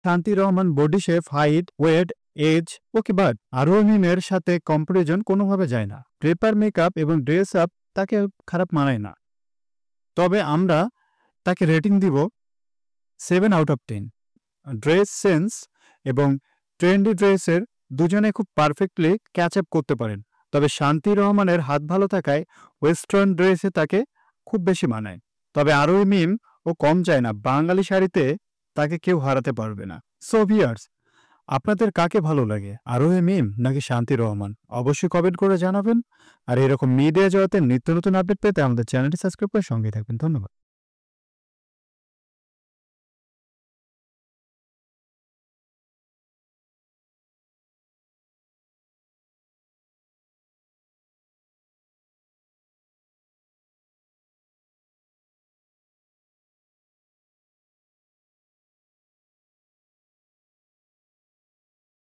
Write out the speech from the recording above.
শান্তি Rahman body shape, height, weight, age okay, but Arohi মিমের সাথে কম্পারিজন কোনোভাবে যায় না। পেপার মেকআপ এবং ড্রেস আপ তাকে খারাপ মানায় না, তবে আমরা তাকে রেটিং দিব 7/10। ড্রেস সেন্স এবং ট্রেন্ডি ড্রেসের দুজনে খুব পারফেক্টলি ক্যাচ আপ করতে পারেন, তবে শান্তি রহমানের হাত ভালো থাকায় ওয়েস্টার্ন ড্রেসে তাকে খুব বেশি মানায়। তবে আরোহী মিম ও কম যায় না, বাঙালি শাড়িতে তাকে কেউ হারাতে পারবে না। সো ভিউয়ার্স, আপনাদের কাকে ভালো লাগে, আরোহী মিম নাকি শান্তি রহমান? অবশ্যই কমেন্ট করে জানাবেন। আর এরকম মিডিয়া জগতের নিত্য নতুন আপডেট পেতে আমাদের চ্যানেলটি সাবস্ক্রাইব করে সঙ্গে থাকবেন। ধন্যবাদ।